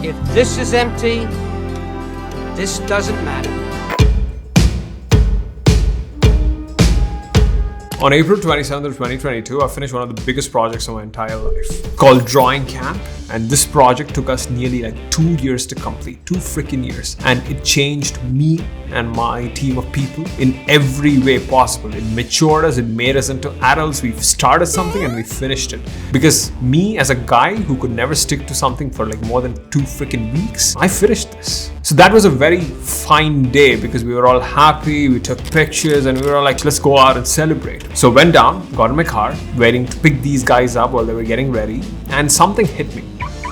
If this is empty, this doesn't matter. On April 27th of 2022, I finished one of the biggest projects of my entire life called Drawing Camp. And this project took us nearly like 2 years to complete, 2 freaking years. And it changed me and my team of people in every way possible. It matured us, it made us into adults. We started something and we finished it. Because me as a guy who could never stick to something for like more than 2 freaking weeks, I finished this. So that was a very fine day because we were all happy, we took pictures and we were all like, let's go out and celebrate. So went down, got in my car, waiting to pick these guys up while they were getting ready, and something hit me.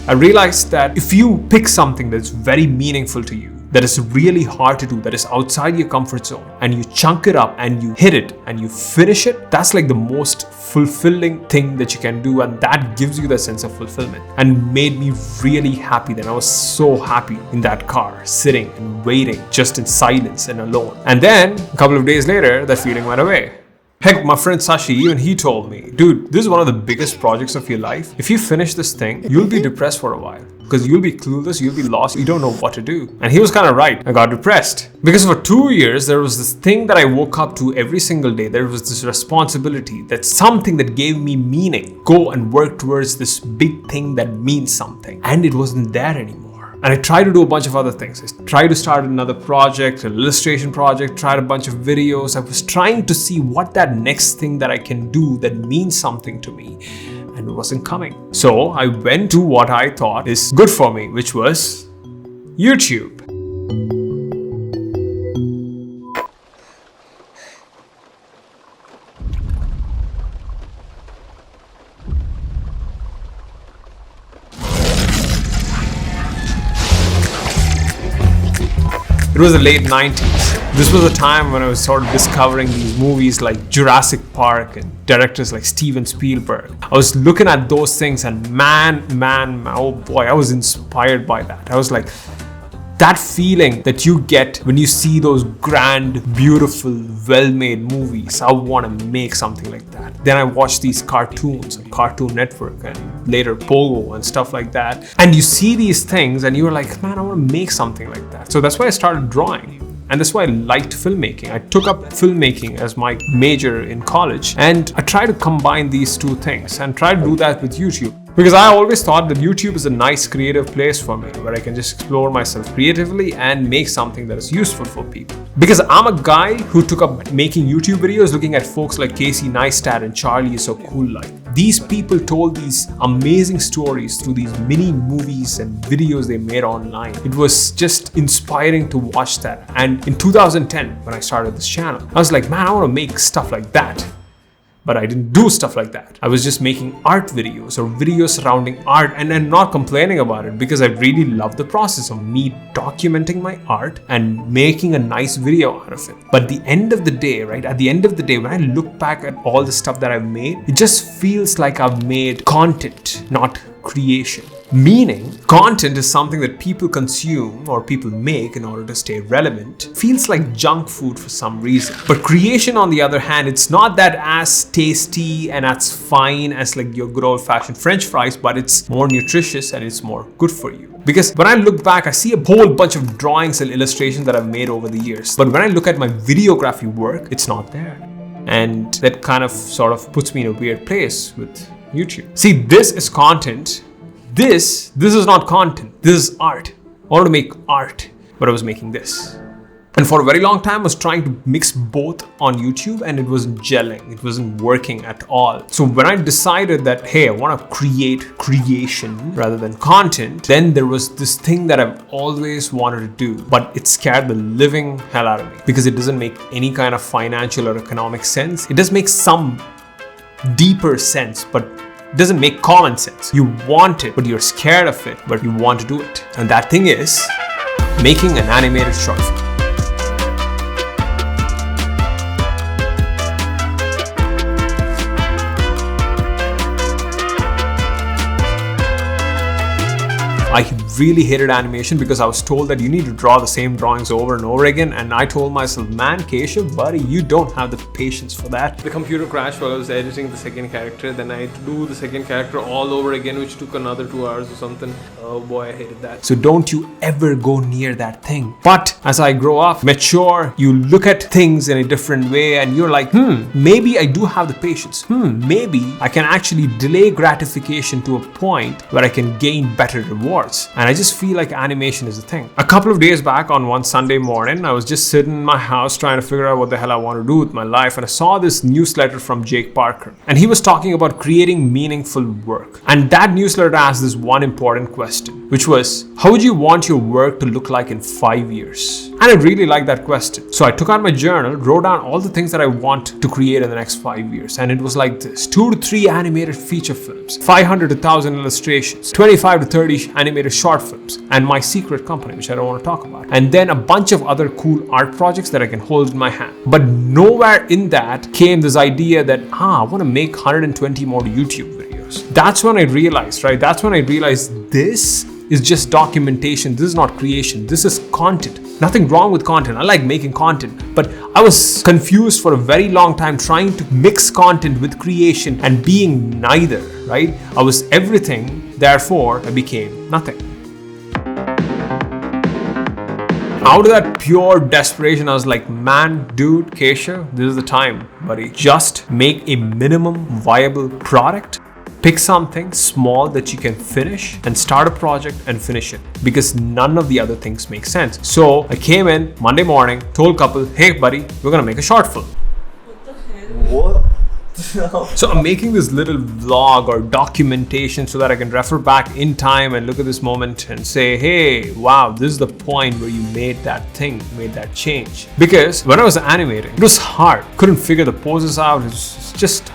I realized that if you pick something that's very meaningful to you, that is really hard to do, that is outside your comfort zone, and you chunk it up and you hit it and you finish it, that's like the most fulfilling thing that you can do, and that gives you the sense of fulfillment and made me really happy. Then I was so happy in that car, sitting and waiting just in silence and alone. And then a couple of days later, that feeling went away. Heck, my friend Sashi, even he told me, dude, this is one of the biggest projects of your life. If you finish this thing, you'll be depressed for a while because you'll be clueless, you'll be lost, you don't know what to do. And he was kind of right. I got depressed because for 2 years, there was this thing that I woke up to every single day. There was this responsibility, that's something that gave me meaning. Go and work towards this big thing that means something. And it wasn't there anymore. And I tried to do a bunch of other things. I tried to start another project, an illustration project, tried a bunch of videos. I was trying to see what that next thing that I can do that means something to me. And it wasn't coming. So I went to what I thought is good for me, which was YouTube. It was the late 90s. This was a time when I was sort of discovering these movies like Jurassic Park and directors like Steven Spielberg. I was looking at those things and man, oh boy, I was inspired by that. I was like, that feeling that you get when you see those grand, beautiful, well-made movies, I want to make something like that. Then I watched these cartoons on Cartoon Network and later Pogo and stuff like that. And you see these things and you're like, man, I want to make something like that. So that's why I started drawing. And that's why I liked filmmaking. I took up filmmaking as my major in college. And I tried to combine these two things and try to do that with YouTube. Because I always thought that YouTube is a nice creative place for me where I can just explore myself creatively and make something that is useful for people. Because I'm a guy who took up making YouTube videos looking at folks like Casey Neistat and Charlie Is So Cool Like. These people told these amazing stories through these mini movies and videos they made online. It was just inspiring to watch that. And in 2010, when I started this channel, I was like, man, I want to make stuff like that. But I didn't do stuff like that. I was just making art videos or videos surrounding art and I'm not complaining about it because I really love the process of me documenting my art and making a nice video out of it. But at the end of the day, right? At the end of the day, when I look back at all the stuff that I've made, it just feels like I've made content, not creation. Meaning, content is something that people consume or people make in order to stay relevant. Feels like junk food for some reason. But creation, on the other hand, it's not that as tasty and as fine as like your good old-fashioned French fries, but it's more nutritious and it's more good for you. Because when I look back, I see a whole bunch of drawings and illustrations that I've made over the years. But when I look at my videography work, it's not there. And that kind of sort of puts me in a weird place with YouTube. See, this is content. This is not content. This is art. I wanted to make art, but I was making this. And for a very long time, I was trying to mix both on YouTube and it wasn't gelling. It wasn't working at all. So when I decided that, hey, I want to create creation rather than content, then there was this thing that I've always wanted to do, but it scared the living hell out of me because it doesn't make any kind of financial or economic sense. It does make some deeper sense, but it doesn't make common sense. You want it, but you're scared of it, but you want to do it. And that thing is making an animated short film. I really hated animation because I was told that you need to draw the same drawings over and over again, and I told myself, man, Keshav, buddy, you don't have the patience for that. The computer crashed while I was editing the second character, then I had to do the second character all over again, which took another 2 hours or something. Oh boy, I hated that. So don't you ever go near that thing. But as I grow up, mature, you look at things in a different way and you're like, maybe I do have the patience. Maybe I can actually delay gratification to a point where I can gain better rewards. And I just feel like animation is a thing. A couple of days back on one Sunday morning, I was just sitting in my house trying to figure out what the hell I want to do with my life, and I saw this newsletter from Jake Parker, and he was talking about creating meaningful work. And that newsletter asked this one important question, which was, how would you want your work to look like in 5 years? And I really liked that question. So I took out my journal, wrote down all the things that I want to create in the next 5 years. And it was like this: 2 to 3 animated feature films, 500 to 1,000 illustrations, 25 to 30 animated short films, and my secret company, which I don't want to talk about. And then a bunch of other cool art projects that I can hold in my hand. But nowhere in that came this idea that, I want to make 120 more YouTube videos. That's when I realized, right? That's when I realized this is just documentation. This is not creation. This is content. Nothing wrong with content. I like making content, but I was confused for a very long time trying to mix content with creation and being neither, right? I was everything, therefore I became nothing. Out of that pure desperation, I was like, man, dude, Kesha, this is the time, buddy. Just make a minimum viable product. Pick something small that you can finish and start a project and finish it, because none of the other things make sense. So I came in Monday morning, told couple, hey buddy, we're gonna make a short film. What the hell? What? So I'm making this little vlog or documentation so that I can refer back in time and look at this moment and say, hey, wow, this is the point where you made that thing, made that change. Because when I was animating, it was hard. Couldn't figure the poses out. It was just,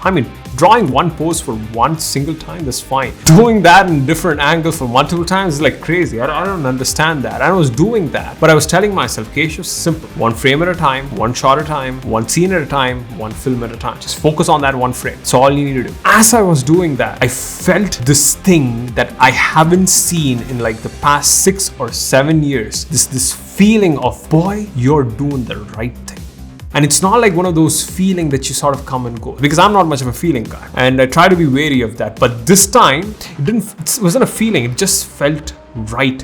drawing one pose for one single time, that's fine. Doing that in different angles for multiple times is like crazy. I don't understand that. I was doing that, but I was telling myself, Kesh, it's simple. One frame at a time, one shot at a time, one scene at a time, one film at a time. Just focus on that one frame. That's all you need to do. As I was doing that, I felt this thing that I haven't seen in like the past 6 or 7 years. This feeling of, boy, you're doing the right thing. And it's not like one of those feelings that you sort of come and go, because I'm not much of a feeling guy, and I try to be wary of that. But this time, it wasn't a feeling, it just felt right,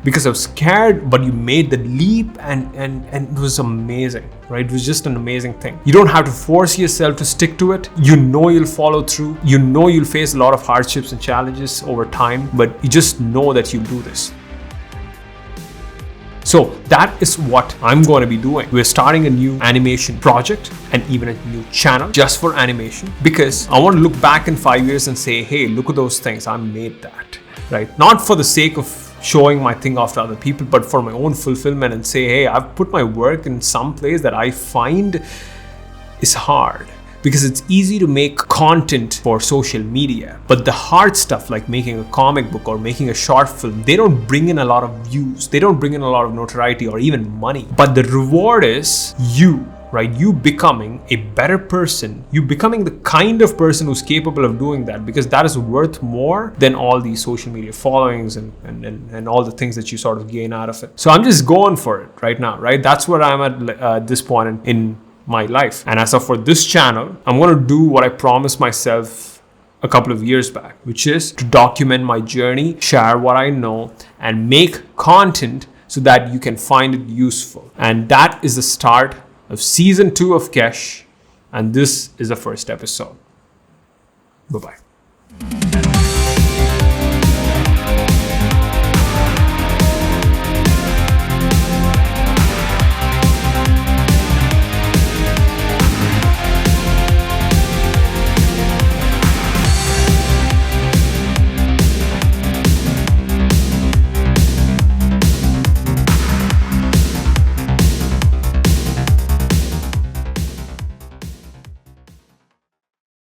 because I was scared, but you made the leap, and it was amazing, right? It was just an amazing thing. You don't have to force yourself to stick to it. You know you'll follow through. You know you'll face a lot of hardships and challenges over time, but you just know that you'll do this. So that is what I'm going to be doing. We're starting a new animation project and even a new channel just for animation, because I want to look back in 5 years and say, hey, look at those things. I made that, right? Not for the sake of showing my thing off to other people, but for my own fulfillment, and say, hey, I've put my work in some place that I find is hard. Because it's easy to make content for social media, but the hard stuff like making a comic book or making a short film, they don't bring in a lot of views, they don't bring in a lot of notoriety or even money. But the reward is you, right? You becoming a better person, you becoming the kind of person who's capable of doing that, because that is worth more than all these social media followings and all the things that you sort of gain out of it. So I'm just going for it right now, right? That's where I'm at this point in my life. And as of for this channel, I'm going to do what I promised myself a couple of years back, which is to document my journey, share what I know, and make content so that you can find it useful. And that is the start of season 2 of Kesh, and this is the first episode. Bye-bye.